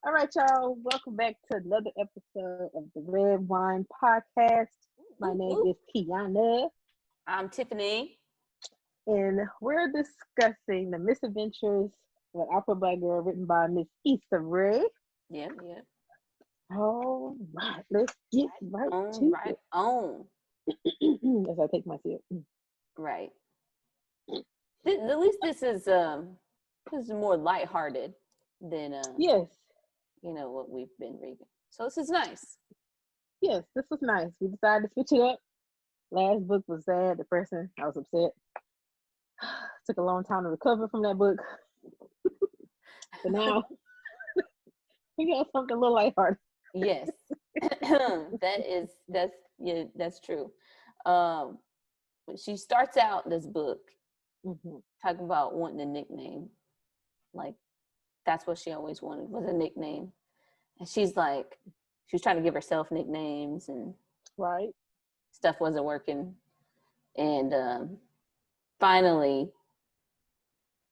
All right, y'all. Welcome back to another episode of the Red Wine Podcast. My name is Keiyana. I'm Tiffany. And we're discussing the Misadventures of an Opera Black Girl written by Miss Issa Rae. Yeah. All right, let's get right to it. As I take my sip. Right. At least this is more lighthearted than yes. What we've been reading. So this is nice. Yes, this was nice. We decided to switch it up. Last book was sad, depressing. I was upset. Took a long time to recover from that book. But now we got something a little lighthearted. Yes. That's true. She starts out this book talking about wanting a nickname. Like that's what she always wanted, was a nickname. And she was trying to give herself nicknames and right. Stuff wasn't working. And finally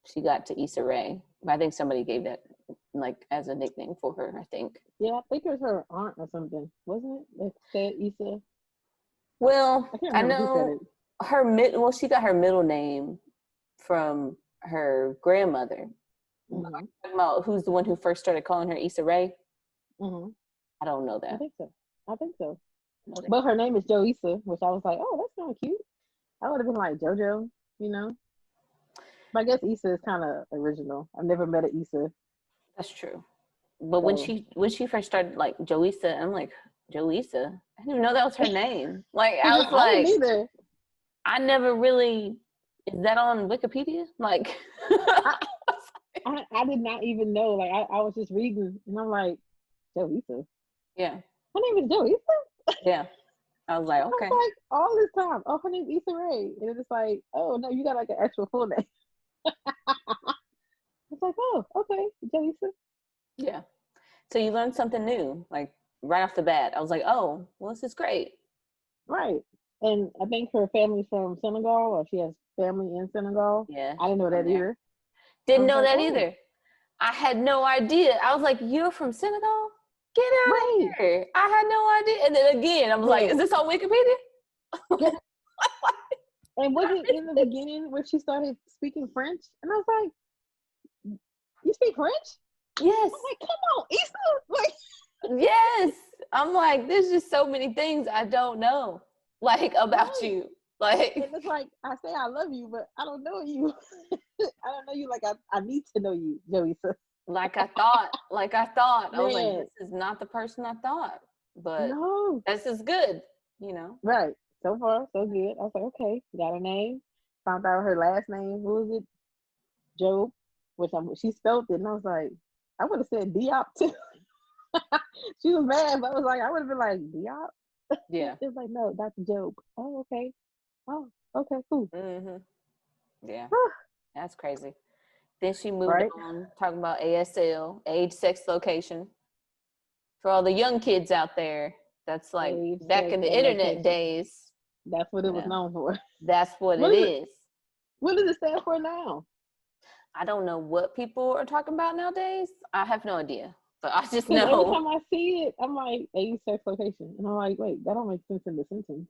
she got to Issa Rae. I think somebody gave that as a nickname for her, I think. Yeah, I think it was her aunt or something, wasn't it? That said Issa. Well, I know she got her middle name from her grandmother. Talking about who's the one who first started calling her Issa Rae? I don't know that. I think so. But her name is Jo Issa, which I was like, oh, that's kind of cute. I would have been like JoJo, But I guess Issa is kind of original. I've never met an Issa. That's true. But when she first started Jo Issa, I'm like, Jo Issa? I didn't even know that was her name. I was like, I didn't either. I never really. Is that on Wikipedia? I did not even know. I was just reading, and I'm like, Jo Issa. Yeah. Her name is Jo Issa. Yeah. I was like, okay. I was like, all this time, oh, her name's Issa Rae, and it's like, oh no, you got an actual full name. It's like, oh, okay, Jo Issa. Yeah. So you learned something new, right off the bat. I was like, oh, well, this is great. Right. And I think her family's from Senegal, or she has family in Senegal. Yeah. I didn't know that either. Didn't know that either. I had no idea. I was like, you're from Senegal? Get out of here. I had no idea. And then again, I was like, is this on Wikipedia? Yeah. And was it in the beginning where she started speaking French? And I was like, you speak French? Yes. I'm like, come on, Issa. Yes. I'm like, there's just so many things I don't know, about you. And it's like, I say I love you, but I don't know you. I don't know you I need to know you, Jo Issa. I thought. I was like, this is not the person I thought. But no, this is good, Right. So far, so good. I was like, okay, got her name. Found out her last name. Who was it? Job, she spelled it, and I was like, I would have said Diop too. She was mad, but I was like, I would have been like, Diop? Yeah. It was like, no, Dr. Job. Oh, okay. Oh, okay, cool. Yeah. That's crazy. Then she moved on, talking about ASL, age, sex, location. For all the young kids out there, that's back in the internet days. That's what it was known for. That's what it is. What does it stand for now? I don't know what people are talking about nowadays. I have no idea. But I just know. Every time I see it, I'm like, age, sex, location. And I'm like, wait, that don't make sense in the sentence.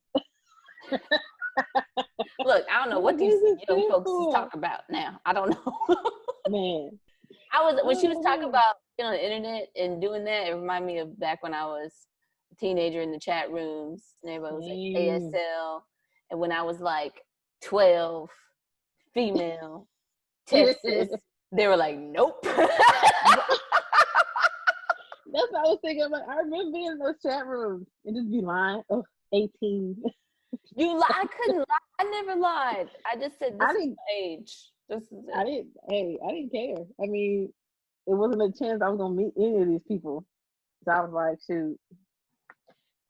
Look, I don't know what these young folks is talking about now. I don't know. Man. When she was talking about on the internet and doing that, it reminded me of back when I was a teenager in the chat rooms and everybody was like ASL. And when I was 12, female, Texas, they were like, nope. That's what I was thinking. I remember being in those chat rooms and just be lying. Oh, 18. You lie? I couldn't lie. I never lied. I just said this is my age. This is it. I didn't care. I mean, it wasn't a chance I was gonna meet any of these people. So I was like, shoot,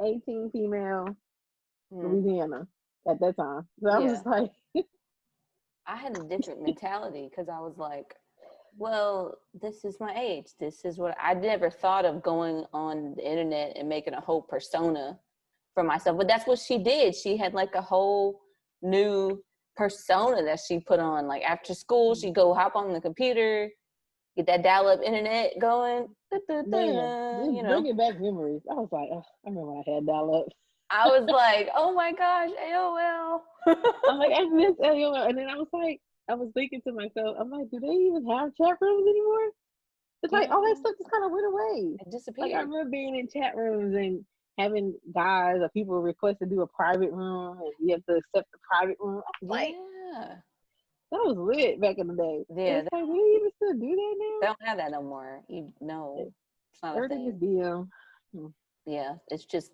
18 female, Louisiana at that time. So I was just like, I had a different mentality because I was like, well, this is my age. This is what I never thought of going on the internet and making a whole persona for myself. But that's what she did. She had a whole new persona that she put on. After school, she'd go hop on the computer get that dial-up internet going. Man, just bringing back memories. I was like, oh, I remember when I had dial-up. I was like, oh my gosh, AOL. I'm like, I miss AOL. And then I was thinking to myself, I'm like, do they even have chat rooms anymore? It's like all that stuff just kind of went away. It disappeared. Like I remember being in chat rooms and having guys or people request to do a private room, and you have to accept the private room. I was like, that was lit back in the day. Yeah, it's like, do they even still do that now? They don't have that no more. It's not everything a thing. is DM. Yeah, it's just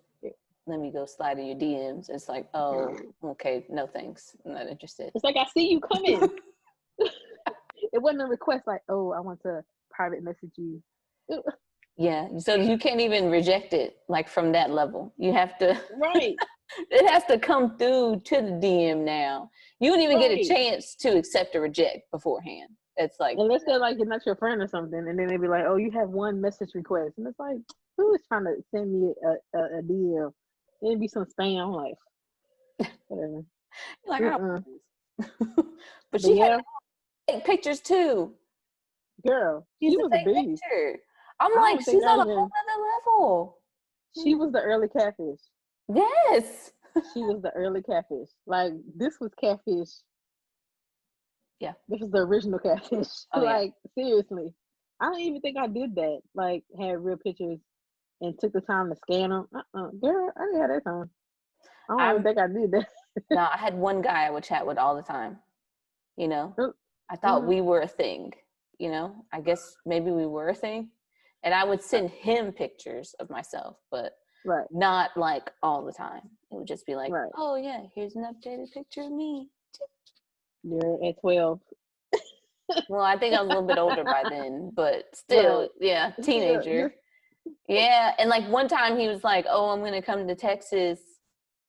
let me go slide in your DMs. It's like, oh, okay, no thanks, I'm not interested. It's like I see you coming. It wasn't a request like, oh, I want to private message you. Yeah, so you can't even reject it like from that level. You have to right. It has to come through to the DM now. You don't even get a chance to accept or reject beforehand. It's like, unless they're like, you're not your friend or something, and then they be like, oh, you have one message request, and it's like, who is trying to send me a DM? It'd be some spam. I'm like, whatever. Like, I don't but she had to take pictures too. Girl, she was a beast. I'm like, she's on a whole other level. She was the early catfish. Yes. She was the early catfish. Like, this was catfish. Yeah. This was the original catfish. Like, seriously. I don't even think I did that. Like, had real pictures and took the time to scan them. Girl, I didn't have that time. I don't even think I did that. No, I had one guy I would chat with all the time. You know? I thought we were a thing. You know? I guess maybe we were a thing. And I would send him pictures of myself, but not like all the time. It would just be like, oh yeah, here's an updated picture of me. You're at 12. Well, I think I was a little bit older by then, but still, teenager. Yeah, and like one time he was like, oh, I'm going to come to Texas.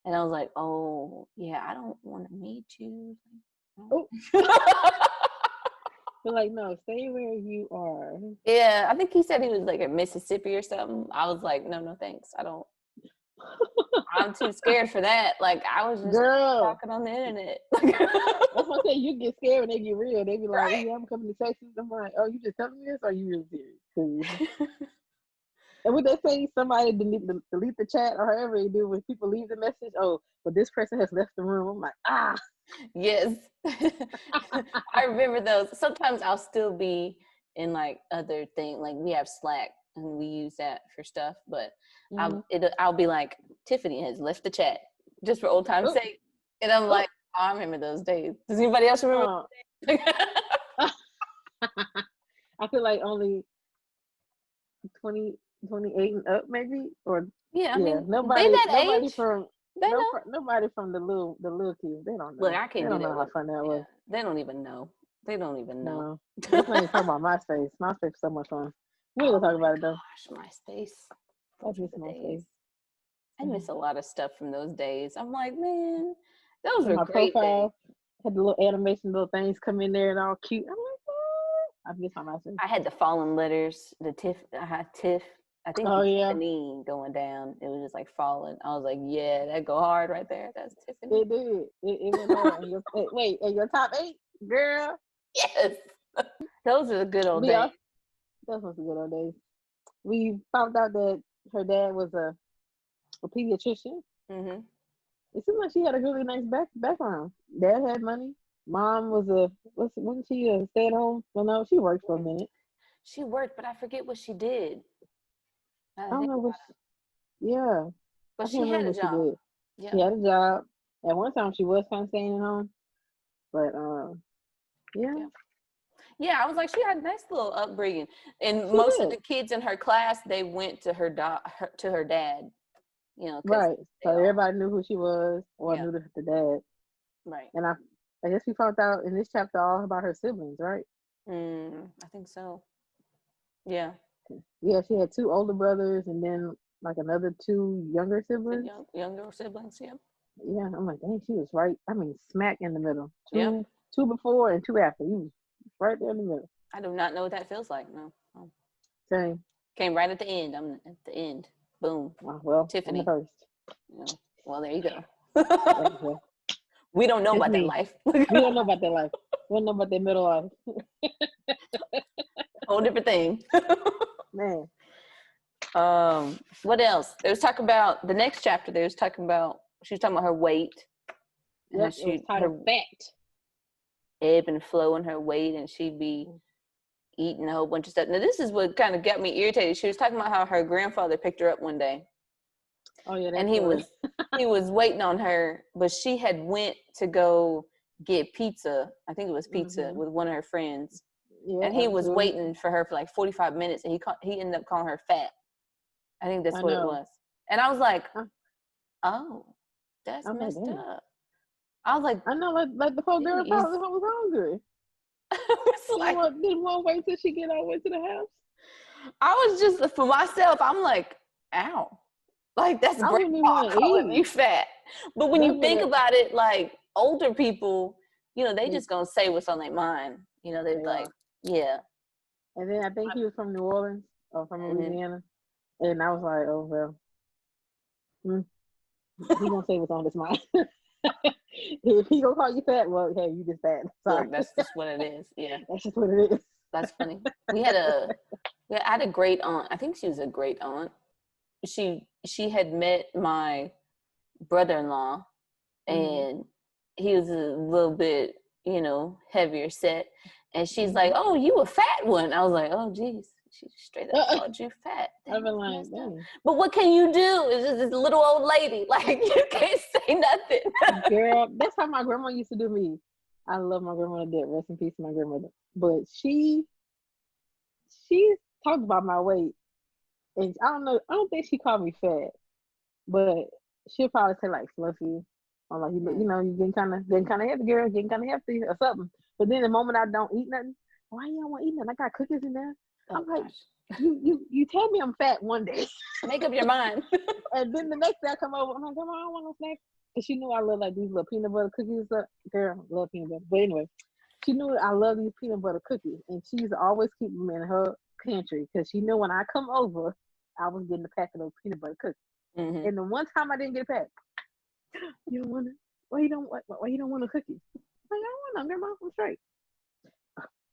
And I was like, oh, yeah, I don't want to meet you. Oh. But like, no, stay where you are. Yeah, I think he said he was like in Mississippi or something. I was like, no, thanks. I don't. I'm too scared for that. Like, I was just talking on the internet. That's why I say you get scared when they get real. They be like, yeah, I'm coming to Texas. I'm like, oh, you just telling me this, or are you really serious? And would they say somebody delete the chat or however they do when people leave the message? Oh, but this person has left the room. I'm like, Yes. I remember those. Sometimes I'll still be in like other things. Like we have Slack and we use that for stuff, but I'll be like, Tiffany has left the chat just for old time's sake. And I'm like, oh, I remember those days. Does anybody else remember those days? I feel like only 28 and up, maybe, or I mean, nobody age. from nobody from the little kids. They don't know. Look, I can't do that. Know how fun that was. They don't even know. They don't even know. Let's not even talk about MySpace. MySpace is so much fun. We will talk about it though. Gosh, MySpace. I miss MySpace. I miss a lot of stuff from those days. I'm like, man, those were great profile days. Had the little animation, little things come in there and all cute. I'm like, I miss my MySpace. I had the fallen letters, the Tiff. I had Tiff. I think Tiffany going down. It was just like falling. I was like, yeah, that go hard right there. That's Tiffany. It did. It went hard. Wait, in your top 8, girl? Yes. Those are the good old days. Those were the good old days. We found out that her dad was a pediatrician. Mm-hmm. It seemed like she had a really nice background. Dad had money. Mom was wasn't she a stay-at-home? Well, no, she worked for a minute. She worked, but I forget what she did. I don't know what. But she had a job. She had a job. At one time, she was kind of staying at home, but Yeah, I was like, she had a nice little upbringing, and most of the kids in her class, they went to her dad. You know, right. So everybody knew who she was, or knew the dad. Right. And I guess we found out in this chapter all about her siblings, right? I think so. Yeah. Yeah, she had 2 older brothers and then like another 2 younger siblings. Younger siblings, yeah. Yeah, I'm like, dang, she was right. I mean, smack in the middle. 2 before and 2 after. You was right there in the middle. I do not know what that feels like. No. Same. Came right at the end. I'm at the end. Boom. Well, Tiffany. I'm the first. Yeah. Well, there you go. We don't know about that life. We don't know about that life. We don't know about that middle life. Whole different thing. Man. What else? They was talking about the next chapter. She was talking about her weight. And yep, it was titled Fat. Ebb and flow in her weight, and she'd be eating a whole bunch of stuff. Now, this is what kind of got me irritated. She was talking about how her grandfather picked her up one day. Oh yeah, and he was waiting on her, but she had went to go get pizza. I think it was pizza with one of her friends, and he was waiting for her for like 45 minutes, and he ended up calling her fat. I think that's what it was. And I was like, oh, that's messed up. I was like, I know, like the whole girl probably was hungry. Didn't want to wait till she get all the way to the house. I was just, for myself, I'm like, ow. Like, that's grandpa calling you fat. But when you think about it, like, older people, they just gonna say what's on their mind. They're like, yeah. And then I think he was from New Orleans or from Louisiana. And I was like, oh, well. He gonna say what's on his mind. If he gonna call you fat, well, hey, you just fat. Sorry. That's just what it is. Yeah. That's just what it is. That's funny. I had a great aunt. I think she was a great aunt. She had met my brother-in-law, and he was a little bit, heavier set. And she's like, "Oh, you a fat one." I was like, "Oh, geez." She straight up called you fat. I've been like, but what can you do? It's just this little old lady. Like, you can't say nothing. Girl, that's how my grandma used to do me. I love my grandmother dead. Rest in peace to my grandmother. But she talked about my weight. And I don't think she called me fat. But she'll probably say like fluffy. Or like, you getting kind of heavy, girl. Getting kind of hefty or something. But then the moment I don't eat nothing, why you don't want to eat nothing? I got cookies in there. I'm like, you tell me I'm fat one day. Make up your mind. And then the next day I come over, I'm like, Grandma, I don't want no snacks. Because she knew I love like these little peanut butter cookies. Girl, I love peanut butter. But anyway, she knew I love these peanut butter cookies. And she used to always keep them in her pantry. Because she knew when I come over, I was getting a pack of those peanut butter cookies. Mm-hmm. And the one time I didn't get a pack, you don't want it? Why you don't want the cookies? I'm like, I don't want them, Grandma. I'm straight.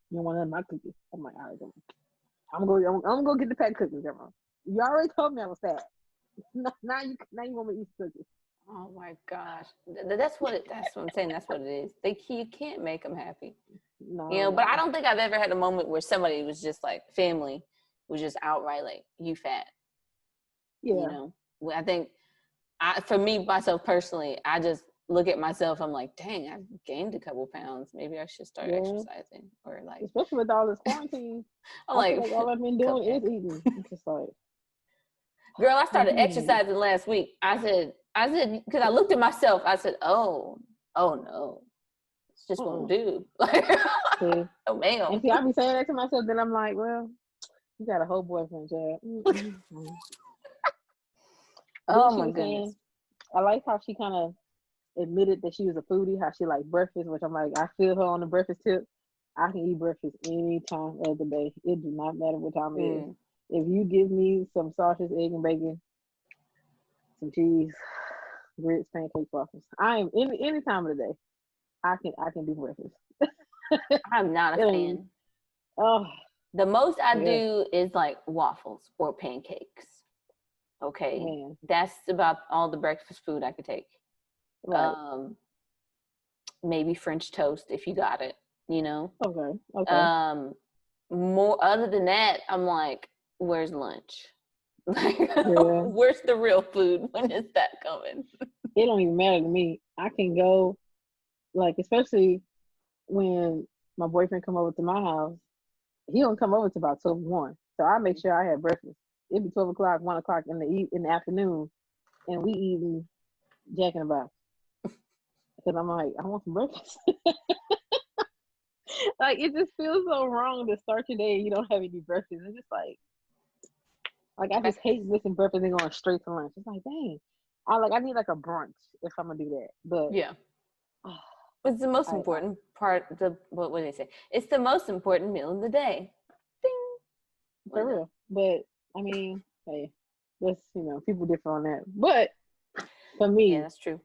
You don't want none of my cookies. I'm like, all right, Grandma. I'm gonna go get the pack of cookies, Grandma. You already told me I was fat. Now you want me to eat cookies. Oh my gosh, that's what I'm saying. That's what it is. You can't make them happy. No. But I don't think I've ever had a moment where somebody was just like, family was just outright like, you fat. Yeah. I think for me, myself personally, I just look at myself, I'm like, dang, I've gained a couple pounds. Maybe I should start exercising, or like, especially with all this quarantine. I'm like all I've been doing is eating. It's just like, girl, I started exercising last week. I said, because I looked at myself, I said, oh no, it's just what I'm do. Like, oh man. And see, I be saying that to myself, then I'm like, well, you got a whole boyfriend, Chad. Oh my goodness. I like how she kind of admitted that she was a foodie, how she liked breakfast, which I'm like, I feel her on the breakfast tip. I can eat breakfast any time of the day. It does not matter what time it is. If you give me some sausage, egg, and bacon, some cheese, grits, pancakes, waffles, I am any time of the day. I can do breakfast. I'm not a fan. Oh, the most I do is like waffles or pancakes. Okay, that's about all the breakfast food I could take. Right. Maybe French toast if you got it, Okay. More other than that, I'm like, where's lunch? Where's the real food? When is that coming? It don't even matter to me. I can go, like, especially when my boyfriend come over to my house, he don't come over to about 12:01. So I make sure I have breakfast. It'd be 12 o'clock, 1 o'clock in the afternoon, and we eating Jack in the Box. Because I'm like, I want some breakfast. Like, it just feels so wrong to start your day and you don't have any breakfast. It's just like I just hate missing breakfast and going straight to lunch. It's like, dang. I need like a brunch if I'm gonna do that. But yeah. It's the most important part. What do they say? It's the most important meal of the day. Ding. For real. But I mean, hey, that's people differ on that. But for me, yeah, that's true.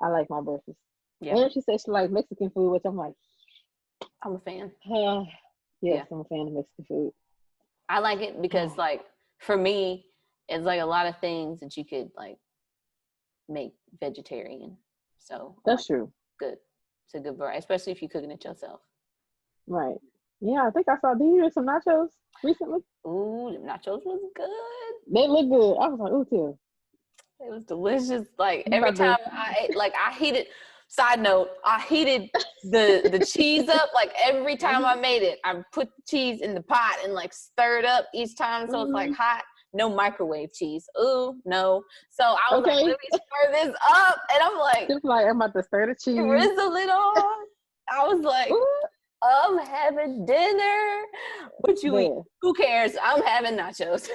I like my breakfast. Yeah. And she said she likes Mexican food, which I'm like, I'm a fan. Yes, I'm a fan of Mexican food. I like it because, like, for me, it's like a lot of things that you could like make vegetarian. So That's like, true. good. It's a good variety, especially if you're cooking it yourself. Right. Yeah, I think I saw. Did you eat some nachos recently? Ooh, the nachos was good. They look good. I was like, ooh, too. It was delicious. Like You every about to? time I ate, like I heated. Side note: I heated the cheese up. Like every time I made it, I put the cheese in the pot and like stirred up each time, so it's like hot. No microwave cheese. Ooh, no. So I was like, let me stir this up, and I'm like, just like I'm about to stir the cheese. drizzle it on. I was like, I'm having dinner. What you eat? Who cares? I'm having nachos.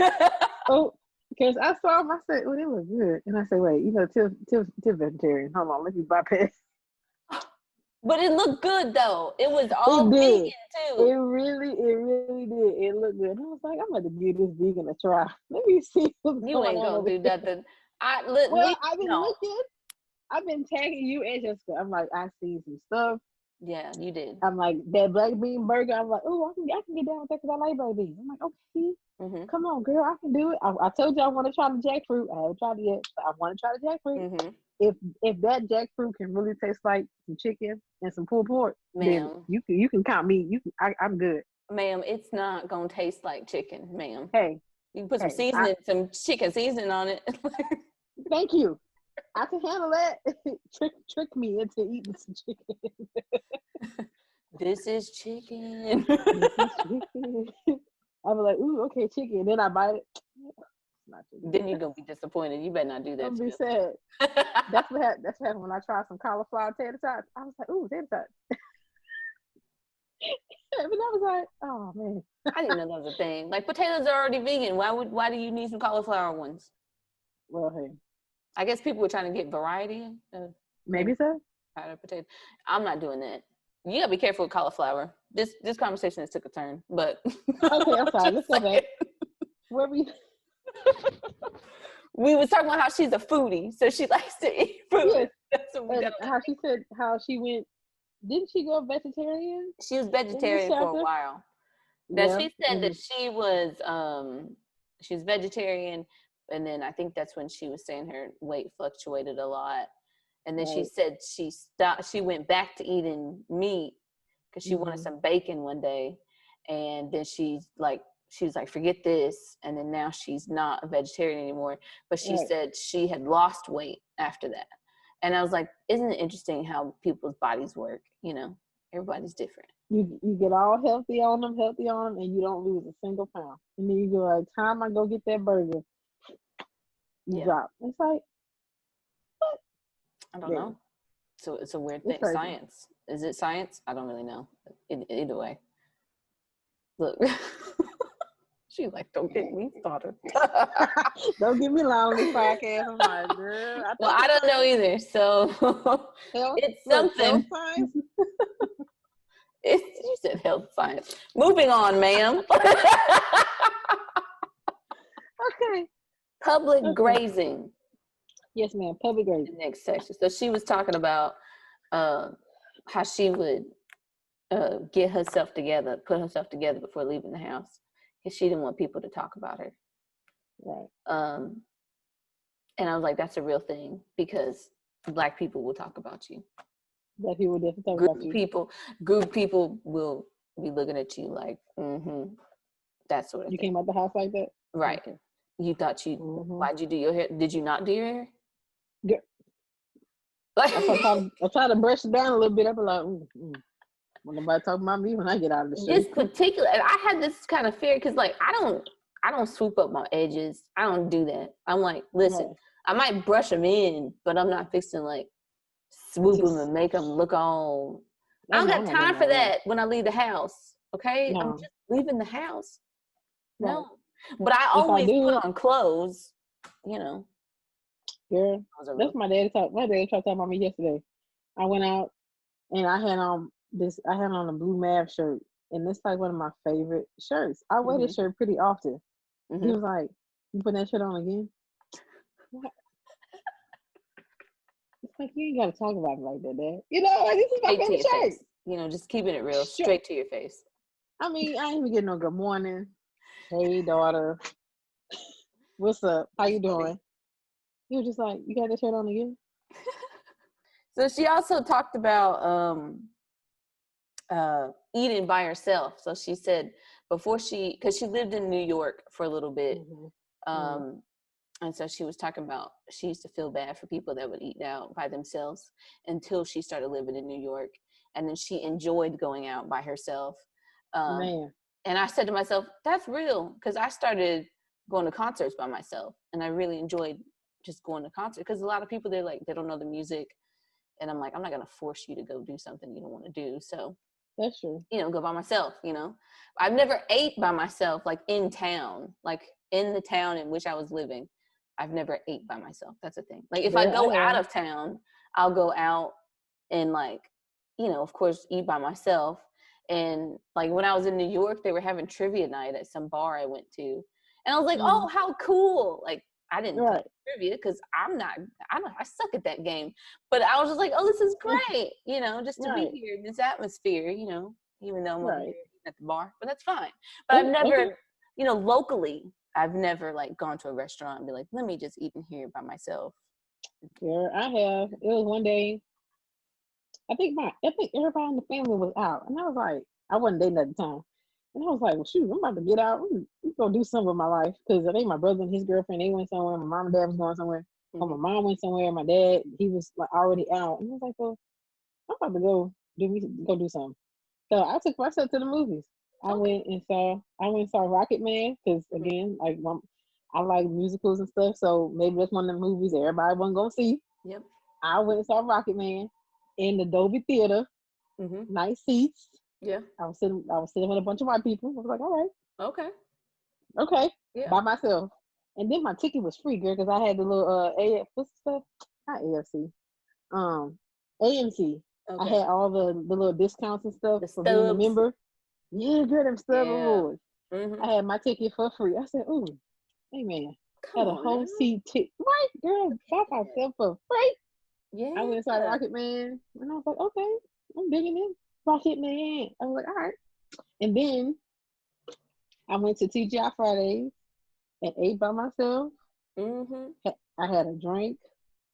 Because I saw them, I said, oh, they look good. And I said, wait, Tiff vegetarian. Hold on, let me bypass. But it looked good though. It was all vegan too. It really did. It looked good. And I was like, I'm going to give this vegan a try. Let me see what's going on. You ain't gonna do nothing. I've been looking. I've been tagging you and Jessica. I'm like, I see some stuff. Yeah, you did. I'm like, that black bean burger. I'm like, oh, I can get down with that because I like black beans. I'm like, okay, come on, girl, I can do it. I told you I want to try the jackfruit. I haven't tried it yet, but I want to try the jackfruit. If that jackfruit can really taste like some chicken and some pulled pork, then you can count me. I'm good. Ma'am, it's not gonna taste like chicken, ma'am. Hey, you can put some seasoning, some chicken seasoning on it. Thank you. I can handle that. Trick me into eating some chicken. This is chicken. I'll be like, ooh, okay, chicken. Then I bite it. Then you're gonna be disappointed. You better not do that. I'm gonna be sad. That's what happened when I tried some cauliflower tater tots. I was like, ooh, tater tots. But I was like, oh man. I didn't know that was a thing. Like potatoes are already vegan. Why do you need some cauliflower ones? Well, hey. I guess people were trying to get variety. Maybe so. Potato. I'm not doing that. You gotta be careful with cauliflower. This conversation has took a turn, but okay, I'm sorry. Let's go back. Where we? We was talking about how she's a foodie, so she likes to eat food. Yes. That's what we how she said how she went. Didn't she go vegetarian? She was vegetarian for a while. Now she said that she was vegetarian, and then I think that's when she was saying her weight fluctuated a lot. And then she said she went back to eating meat because she wanted some bacon one day. And then she was like, forget this. And then now she's not a vegetarian anymore. But she said she had lost weight after that. And I was like, isn't it interesting how people's bodies work? You know, everybody's different. You get all healthy on them, and you don't lose a single pound. And then you go like, time I go get that burger, you drop. It's like, what? I don't know. So it's a weird thing. Science. Is it science? I don't really know. Either way. Look. She's like, don't get me started. Don't get me long on this podcast. I'm like, girl. I don't know either. So it's something. Health science? You said health science. Moving on, ma'am. Okay. Public grazing. Yes, ma'am. Public grazing. The next section. So she was talking about how she would get herself together, put herself together before leaving the house, because she didn't want people to talk about her. Right. And I was like, that's a real thing, because Black people will talk about you. Black people will definitely talk about you. Group people will be looking at you like, that sort of you thing. Came out the house like that? Right. Okay. You thought why'd you do your hair? Did you not do your hair? Yeah. I try to brush it down a little bit. I'll be like, when nobody talk about me when I get out of the street. This particular, and I had this kind of fear because, like, I don't swoop up my edges. I don't do that. I'm like, listen, I might brush them in, but I'm not fixing like swoop them and make them look all. I don't got time for that when I leave the house. Okay, I'm just leaving the house. Right. No, but I always put on clothes. You know. Girl, that's my daddy talk. My daddy tried to talk about me yesterday. I went out and I had on a blue Mav shirt, and it's like one of my favorite shirts. I wear this shirt pretty often. He was like, "You putting that shirt on again?" What? It's like, you ain't gotta talk about it like that, Dad. You know, like, this is my favorite shirt. You know, just keeping it real, straight to your face. I mean, I ain't even getting no good morning. Hey, daughter. What's up? How you doing? He was just like, you got that shirt on again? So she also talked about eating by herself. So she said before because she lived in New York for a little bit. And so she was talking about she used to feel bad for people that would eat out by themselves until she started living in New York. And then she enjoyed going out by herself. Man. And I said to myself, that's real. Because I started going to concerts by myself. And I really enjoyed just going to concerts. Because a lot of people, they don't know the music. And I'm like, I'm not going to force you to go do something you don't want to do. So, that's true. Go by myself, I've never ate by myself, like in town, like in the town in which I was living. I've never ate by myself. That's the thing. Like if I go out of town, I'll go out and of course, eat by myself. And like when I was in New York, they were having trivia night at some bar I went to. And I was like, oh, how cool. Like I didn't play trivia because I suck at that game. But I was just like, oh, this is great, just to be here in this atmosphere, even though I'm over here at the bar. But that's fine. But I've never, locally, I've never like gone to a restaurant and be like, let me just eat in here by myself. Yeah, I have. It was one day. I think everybody in the family was out, and I was like, I wasn't dating at the time, and I was like, well, shoot, I'm about to get out. I'm gonna do something with my life because I think my brother and his girlfriend they went somewhere. My mom and dad was going somewhere. Or my mom went somewhere. My dad he was like already out, and I was like, well, I'm about to go do something. So I took myself to the movies. I went and saw Rocket Man because again, like I like musicals and stuff, so maybe that's one of the movies everybody wasn't gonna see. Yep. I went and saw Rocket Man in the Dolby Theater. Nice seats. Yeah. I was sitting with a bunch of white people. I was like, all right. Okay. Yeah. By myself. And then my ticket was free, girl, because I had the little what's the stuff? Not AFC. AMC. Okay. I had all the little discounts and stuff for being a member. Yeah, girl, them stub awards. I had my ticket for free. I said, ooh, hey man. Had a whole seat ticket. Right, girl, by myself for free. Yeah. I went and saw Rocket Man, and I was like, okay, I'm digging it. Rocket Man. I was like, all right. And then I went to TGI Fridays and ate by myself. I had a drink.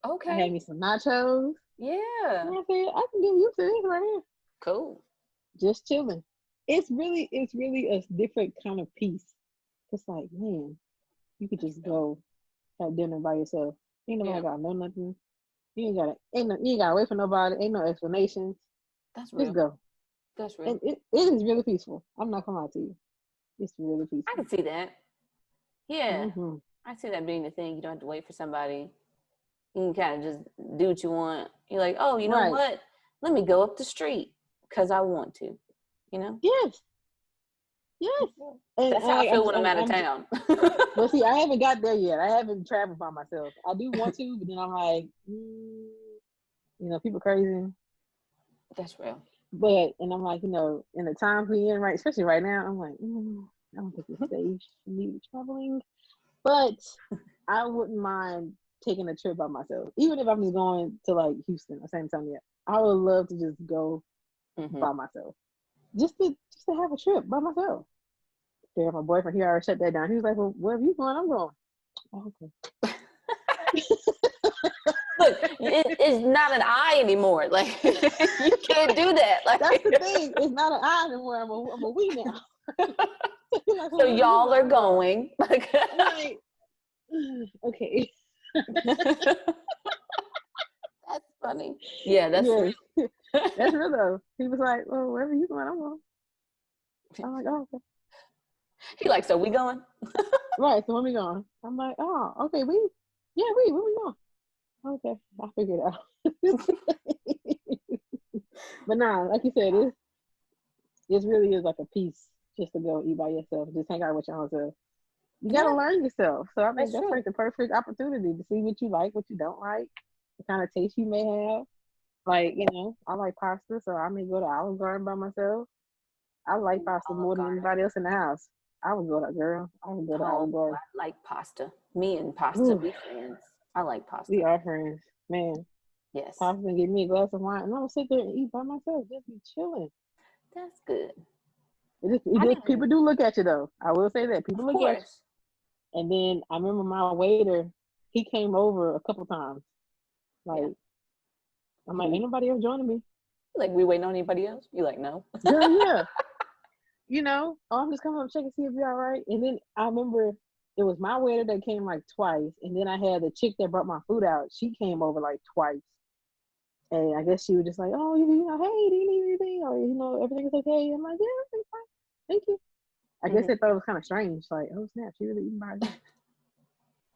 Okay. I had me some nachos. Yeah. And I said, I can get used to this right here. Cool. Just chilling. It's really a different kind of peace. It's like, man, you could just go have dinner by yourself. Ain't nobody gotta know nothing. You ain't gotta wait for nobody. Ain't no explanations. That's real. Just go. That's real. And it is really peaceful. I'm not gonna lie to you. It's really peaceful. I can see that. Yeah. I see that being the thing. You don't have to wait for somebody. You can kind of just do what you want. You're like, oh, you know what? Let me go up the street because I want to. Yes. And that's how I feel when I'm out of town. Well, see, I haven't got there yet. I haven't traveled by myself. I do want to, but then I'm like, people crazy. That's real. But, and I'm like, in the times we in, right, especially right now, I'm like, I don't think it's safe for me traveling. But I wouldn't mind taking a trip by myself, even if I'm just going to like Houston or San Antonio. I would love to just go by myself, just to have a trip by myself. There, my boyfriend, he already shut that down. He was like, "Well, wherever you going, I'm going." Oh, okay. Look, it's not an I anymore. Like you can't do that. Like that's the thing. It's not an I anymore. I'm a we now. Like, so y'all are going. Like, okay. That's funny. Yeah, that's real. That's real though. He was like, "Well, wherever you going, I'm going." I'm like, "Oh, okay." He like, so we going? Right. So when we going? I'm like, "Oh, okay. Where we going?" Okay, I figured it out. But nah, like you said, it really is like a piece just to go eat by yourself, just hang out with your own self. You gotta learn yourself. So I mean, that's like the perfect opportunity to see what you like, what you don't like, the kind of taste you may have. Like, I like pasta, so I may go to Olive Garden by myself. I like pasta more than anybody else in the house. I would go to Olive Garden. I like pasta. Me and pasta, we friends. I like pasta. We are friends, man. Yes. Pasta and give me a glass of wine, and I'm gonna sit there and eat by myself, just be chilling. That's good. People do look at you though. I will say that people Of look at you. course. And then I remember my waiter, he came over a couple times. Like, Yeah. I'm like, ain't nobody else joining me. Like, we waiting on anybody else? You like, no. Girl, yeah. Oh, I'm just coming up check and see if you're all right. And then I remember it was my waiter that came like twice. And then I had the chick that brought my food out. She came over like twice. And I guess she was just like, oh, hey, do you need anything? Or, everything's okay. I'm like, yeah, everything's fine. Thank you. I guess they thought it was kind of strange. Like, oh, snap, she really eating by herself.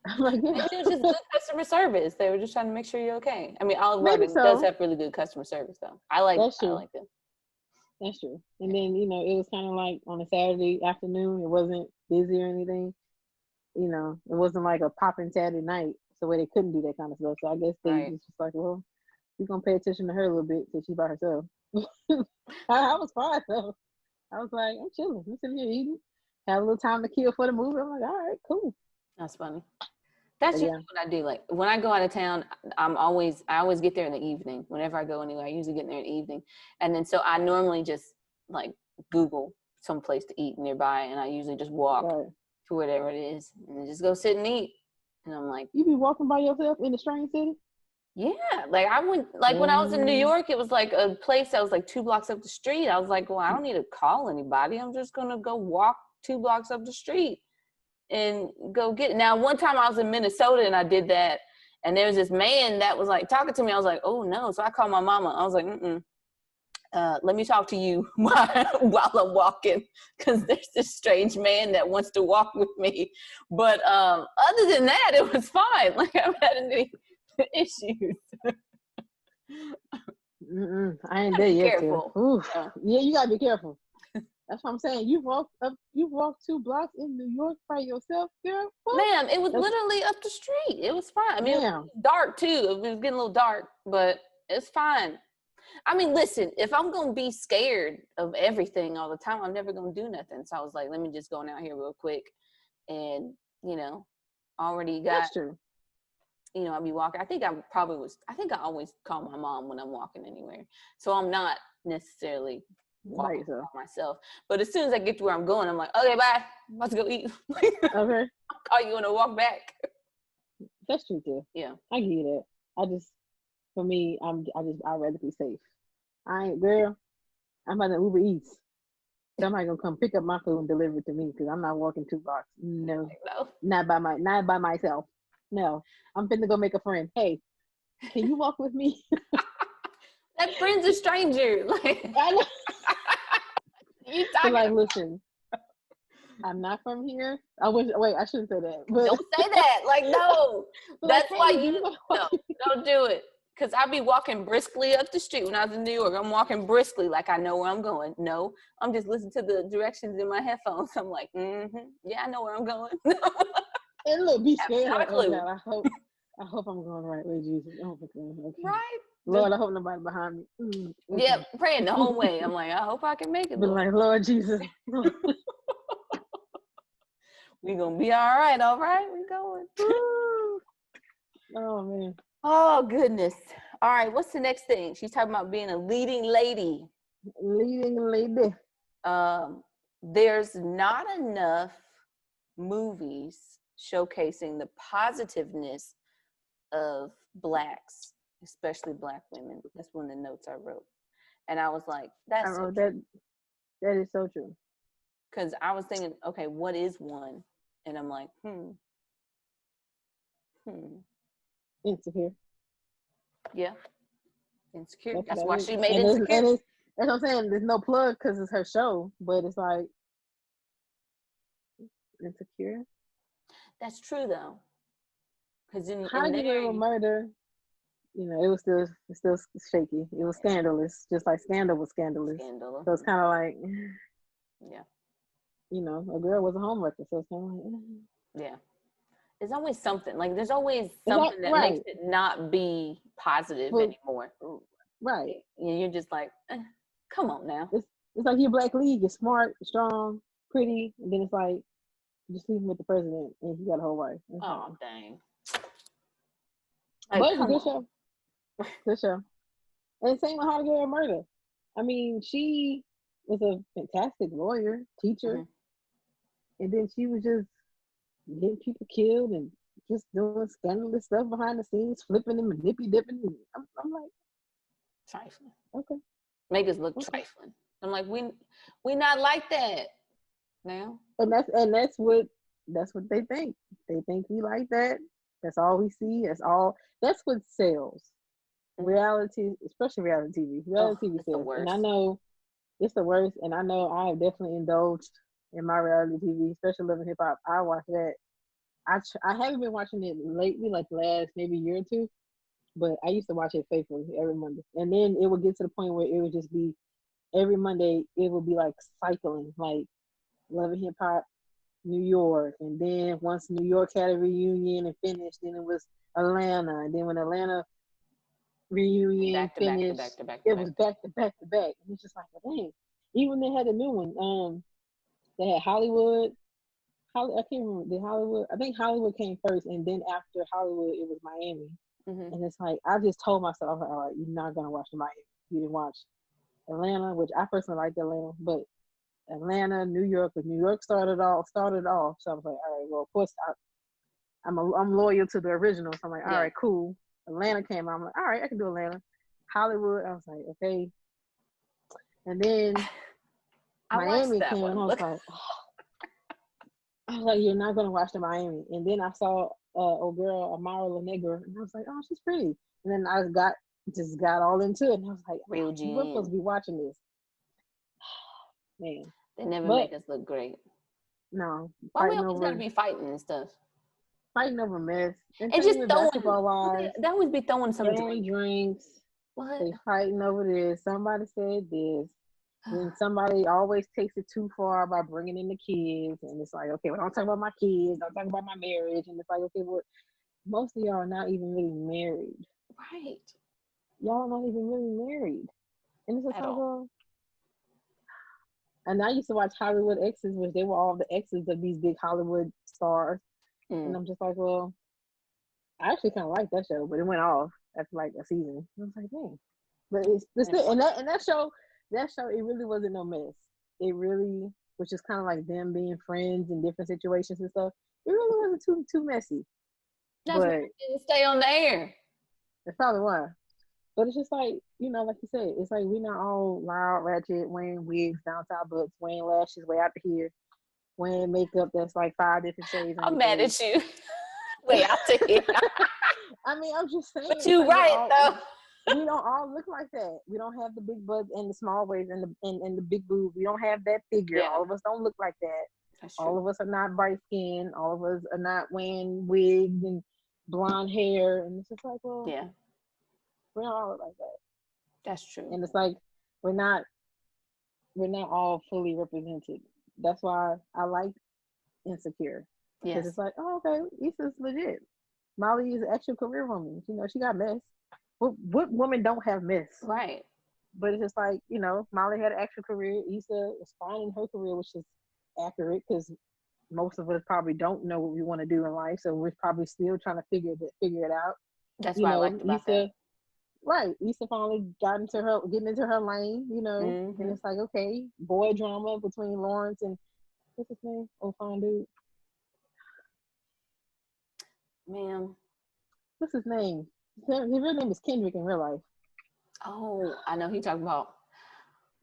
I'm like, yeah. Maybe it was just good customer service. They were just trying to make sure you're okay. I mean, Olive Maybe Garden so. does have really good customer service, though. I like them. That's true. And then, it was kind of like on a Saturday afternoon. It wasn't busy or anything. It wasn't like a popping Saturday night. So where they couldn't do that kind of stuff. So I guess they just was like, well, we're going to pay attention to her a little bit since she's by herself. I was fine, though. I was like, I'm chilling. I'm sitting here eating. Had a little time to kill for the movie. I'm like, all right, cool. That's funny. That's usually what I do. Like when I go out of town, I always get there in the evening. Whenever I go anywhere, I usually get there in the evening. And then so I normally just like Google some place to eat nearby, and I usually just walk to whatever it is and just go sit and eat. And I'm like, you be walking by yourself in a strange city? Yeah, like I went, like when I was in New York, it was like a place that was like 2 blocks up the street. I was like, well, I don't need to call anybody. I'm just gonna go walk 2 blocks up the street and go get it. Now, one time I was in Minnesota and I did that, and there was this man that was like talking to me. I was like, oh no. So I called my mama. I was like, let me talk to you while I'm walking, because there's this strange man that wants to walk with me. But other than that, it was fine. Like I haven't had any issues. I ain't there yet. Careful. Yeah, you gotta be careful. That's what I'm saying. You walked 2 blocks in New York by yourself, girl? What? Ma'am, it was literally up the street. It was fine. I mean, it was dark too. It was getting a little dark, but it's fine. I mean, listen, if I'm going to be scared of everything all the time, I'm never going to do nothing. So I was like, let me just go out here real quick. And, already got, that's true. I'll be walking. I think I always call my mom when I'm walking anywhere. So I'm not necessarily walking by myself. But as soon as I get to where I'm going, I'm like, okay, bye. I'm about to go eat. Okay. I'll call you when I walk back. That's true too. Yeah. I get it. For me, I'd rather be safe. I'm about to Uber Eats. Somebody gonna come pick up my food and deliver it to me because I'm not walking 2 blocks. No, not by myself. No, I'm finna go make a friend. Hey, can you walk with me? That friend's a stranger. Like, I know. You talking like, listen, I'm not from here. I shouldn't say that. But don't say that. Like, no. That's like, why don't do it. Because I be walking briskly up the street when I was in New York. I'm walking briskly like I know where I'm going. No, I'm just listening to the directions in my headphones. I'm like, yeah, I know where I'm going. And look, be scared. Oh, God, I hope I'm going the right way, Jesus. Oh, my God. Okay. Right. Lord, I hope nobody behind me. Okay. Yeah, praying the whole way. I'm like, I hope I can make it. Be like, Lord Jesus. We gonna be all right. We going. Oh, man. Oh, goodness. All right, what's the next thing? She's talking about being a leading lady. Leading lady. There's not enough movies showcasing the positiveness of Blacks, especially Black women. That's one of the notes I wrote. And I was like, that's I wrote that. That is so true. Because I was thinking, okay, what is one? And I'm like, Insecure. Yeah. Insecure. That's why she made Insecure. That's what I'm saying. There's no plug because it's her show, but it's like Insecure. That's true though. Because How to Get Away with Murder, it was still shaky. It was scandalous, just like Scandal was scandalous. So it's kind of like, yeah. A girl was a homewrecker, so it's kind of like, yeah. There's always something. Like, there's always something that makes it not be positive anymore. Right. And you're just like, come on now. It's like you're Black League. You're smart, strong, pretty, and then it's like, just leave him with the president, and he got a whole wife. Oh, dang. Like, but it's a good show. Good show. And same with How to Get Away with Murder. I mean, she was a fantastic lawyer, teacher, Mm-hmm. and then she was just getting people killed and just doing scandalous stuff behind the scenes, flipping and dipping. And I'm like, Trifling. okay, Make us look okay. trifling. I'm like, we not like that now. And that's what they think. They think we like that. That's all we see. That's what sells. Mm. Reality, especially reality TV. Oh, Reality TV it's the sells. And I worst. know it's the worst. And I know I have definitely indulged in my reality TV, especially Love and Hip Hop. I watch that. I haven't been watching it lately, like the last maybe year or two, but I used to watch it faithfully every Monday. And then it would get to the point where it would just be every Monday. It would be like cycling, like Love and Hip Hop New York, and then once New York had a reunion and finished, then it was Atlanta, and then when Atlanta reunion Back to back to back finished, to back to it back. was back to back to back. And it's just like, well, dang. Even they had a new one. They had Hollywood. I can't remember. Did Hollywood? I think Hollywood came first, and then after Hollywood, it was Miami. Mm-hmm. And it's like I just told myself, all right, you're not gonna watch the Miami. You didn't watch Atlanta, which I personally liked Atlanta, but Atlanta, New York, because New York started off. So I was like, all right, well, of course I'm loyal to the original. So I'm like, all Yeah. right, cool. Atlanta came out. I'm like, all right, I can do Atlanta. Hollywood, I was like, okay. And then I watched Miami that came, and one. I was Look, like, you're not gonna watch the Miami. And then I saw old girl Amara La Negra, and I was like, oh, she's pretty. And then I just got all into it, and I was like, real you were supposed GN. to be watching this, man. They never But make us look great. no, Why we always gotta be fighting and stuff? fighting over mess, and And same just with throwing. basketball wise, They always be throwing some throwing drink. drinks. What? They fighting over this. Somebody said this. Then somebody always takes it too far by bringing in the kids, and it's like, okay, well, don't talk about my kids, don't talk about my marriage, and it's like, okay, well, most of y'all are not even really married. Right. Y'all are not even really married, and it's just At like, all. well, and I used to watch Hollywood Exes, which they were all the exes of these big Hollywood stars, and Mm, I'm just like, well, I actually kind of like that show, but it went off after like a season. I was like, dang. But it's that's still, funny. that show it really wasn't no mess. It really, which is kind of like them being friends in different situations and stuff. It really wasn't too messy. That's why But it didn't stay on the air. that's probably why. But it's just like, like you said, it's like we're not all loud, ratchet, wearing wigs down to our butts, wearing lashes way out to here, wearing makeup that's like 5 different shades on I'm your mad face. at you. Way out to here. I mean, I'm just saying, But it's you like right though. we don't all look like that. We don't have the big butts and the small waist and the big boobs. We don't have that figure. Yeah, All of us don't look like that. that's All true. of us are not bright skinned. All of us are not wearing wigs and blonde hair. And it's just like, well, Yeah, we don't all look like that. that's true. And it's like we're not we're not all fully represented. That's why I like Insecure. Because Yes. it's like, oh, okay, Issa's legit. Molly is an actual career woman. She got mess. What women don't have mess? Right. But it's just like, Molly had an actual career. Issa is fine in her career, which is accurate because most of us probably don't know what we want to do in life. So we're probably still trying to figure it out. That's what I liked about that. Issa, right. Issa finally getting into her lane, and Mm-hmm. it's like, okay, boy drama between Lawrence and what's his name? Oh, fine dude. Ma'am. What's his name? His real name is Kendrick in real life. Oh, I know he talking about.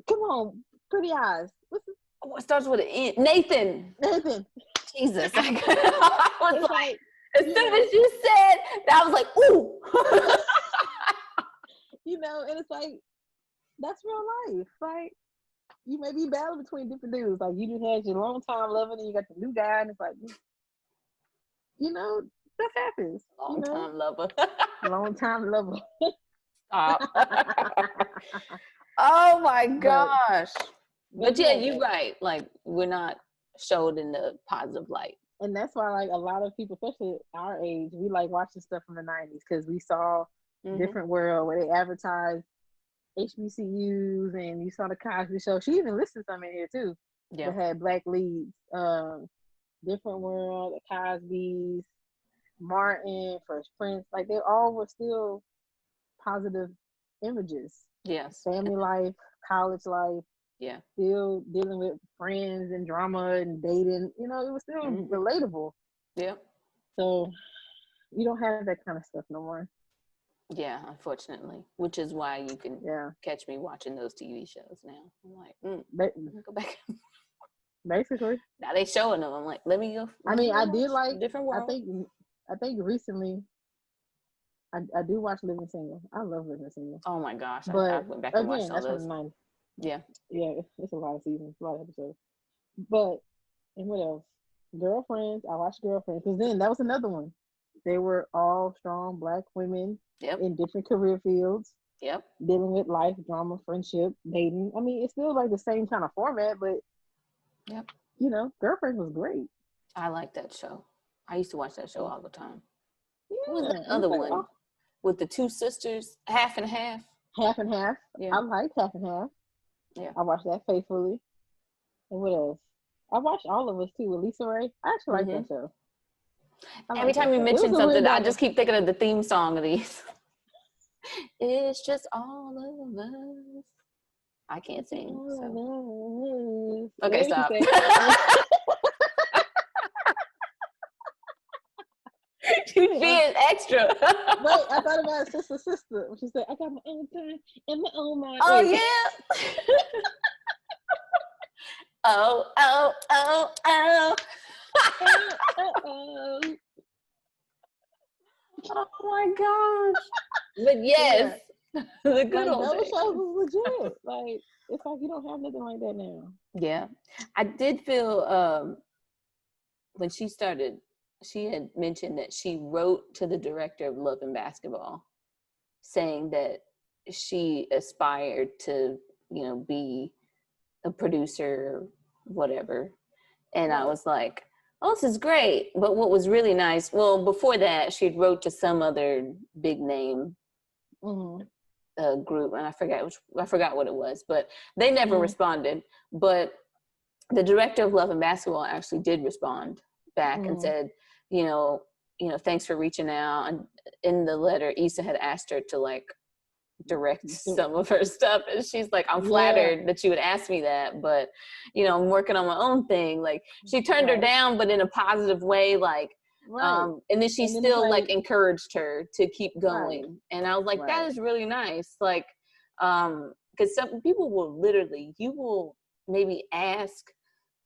Come on, pretty eyes. What's his Oh, it starts with an N. Nathan. Nathan? Jesus. I was It's like, like, as soon as you said that, I was like, ooh. and it's like, that's real life. Like, you may be battling between different dudes. Like, you just had your long time lover, and you got the new guy, and it's like, stuff happens. Long time lover. Long time lover. Stop. Oh my but gosh. But yeah, yeah, you're right. Like, we're not showed in the positive light. and that's why, like, a lot of people, especially our age, we like watching stuff from the 90s because we saw Different World where they advertised HBCUs, and you saw the Cosby Show. She even listed some in here too Yeah. that had black leads. Different World, the Cosby's, Martin, Fresh Prince. Like, they all were still positive images. Yes. Family life, college life. Yeah. still dealing with friends and drama and dating. You know, it was still relatable. Yeah. So you don't have that kind of stuff no more. Yeah, unfortunately, which is why you can Yeah. catch me watching those TV shows now. I'm like, Ba- let me go back. Basically. Now they showing them. I'm like, let me go. I Let me mean, go I watch did like. Different I World. think. I think recently, I do watch Living Single. I love Living Single. Oh my gosh, I But went back and watched again, all that's from those. the 90s. Yeah. Yeah, it's a lot of seasons, a lot of episodes. But and what else? Girlfriends. I watched Girlfriends because then that was another one. They were all strong Black women Yep. in different career fields, Yep. dealing with life, drama, friendship, dating. I mean, it's still like the same kind of format, but Yep. you know, Girlfriends was great. I like that show. I used to watch that show all the time. What was Yeah, that and it's other like one with the two sisters, half and half? half and half. Yeah. I like half and half. Yeah. I watched that faithfully. And what else? I watched All of Us too with Issa Rae. I actually like that show. Every time you mention something, I just keep thinking of the theme song of these. It's just all of us. I can't sing. So. Okay, stop. You being extra. Wait, I thought about sister. She said, "I got my own time and my own mind." Oh Wait. yeah. Oh. Oh. Oh my gosh. But yes, yeah. The good like, old those days. shows was legit. Like, it's like you don't have nothing like that now. Yeah. I did feel when she started, she had mentioned that she wrote to the director of Love and Basketball saying that she aspired to, be a producer, whatever. And I was like, oh, this is great. But what was really nice, well, before that, she wrote to some other big name group, and I forgot what it was, but they never responded. But the director of Love and Basketball actually did respond back and said, thanks for reaching out. And in the letter, Issa had asked her to like direct some of her stuff, and she's like, I'm flattered that you would ask me that, but I'm working on my own thing. Like, she turned her down, but in a positive way, like and then she still like encouraged her to keep going. And I was like, that is really nice. Like, because some people will literally, you will maybe ask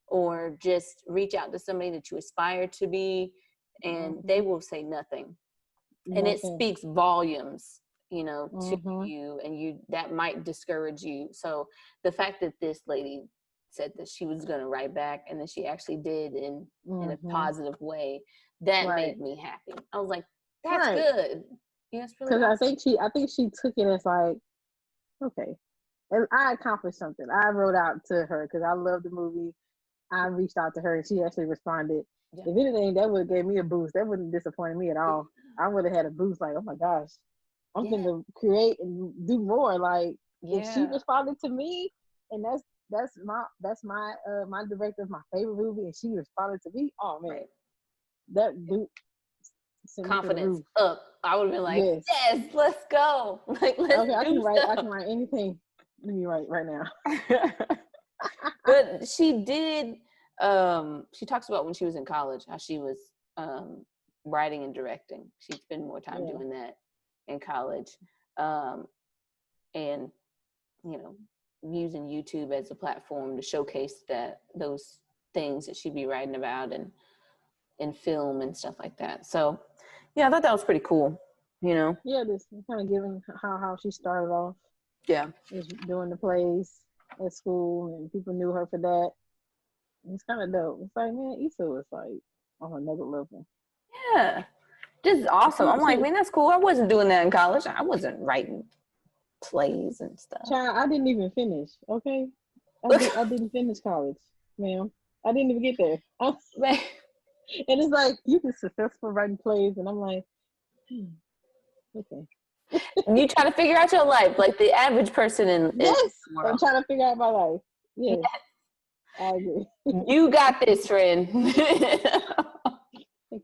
or just reach out to somebody that you aspire to be, and they will say nothing. And it speaks volumes, to you, and that might discourage you. So the fact that this lady said that she was going to write back, and that she actually did in a positive way, that made me happy. I was like, that's good. Yeah, it's really because awesome. I think she took it as like, okay, and I accomplished something. I wrote out to her because I love the movie. I reached out to her and she actually responded. Yeah. If anything, that would have gave me a boost. That wouldn't disappoint me at all. I would have had a boost like, oh my gosh, I'm going to create and do more. Like, if she responded to me, and that's my director of my favorite movie, and she responded to me, oh man, that boot confidence up. I would have been like, yes, let's go. Like, let's okay, I can stuff. write anything. Let me write right now. But she did. She talks about when she was in college, how she was writing and directing. She spent more time doing that in college, and using YouTube as a platform to showcase those things that she'd be writing about and film and stuff like that. So yeah, I thought that was pretty cool. Yeah, this kind of giving how she started off. Yeah, doing the plays at school, and people knew her for that. It's kind of dope. It's like, man, Issa was like on another level. Yeah, this is awesome. I'm like, man, that's cool. I wasn't doing that in college. I wasn't writing plays and stuff. Child, I didn't even finish. Okay, I didn't finish college, ma'am. I didn't even get there. And it's like, you been successful writing plays, and I'm like, okay. You try to figure out your life like the average person in yes, the world. I'm trying to figure out my life. Yes. I agree. You got this, friend. Thank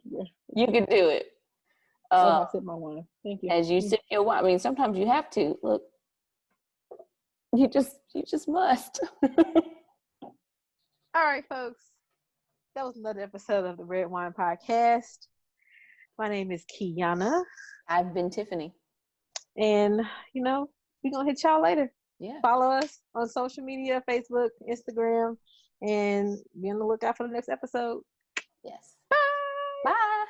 you. You can do it. I sip my wine. Thank you. As you sip your wine. I mean, sometimes you have to. Look. You just must. All right, folks. That was another episode of the Red Wine Podcast. My name is Keiyana. I've been Tiffany. And, we're going to hit y'all later. Yeah. Follow us on social media, Facebook, Instagram, and be on the lookout for the next episode. Yes. Bye. Bye.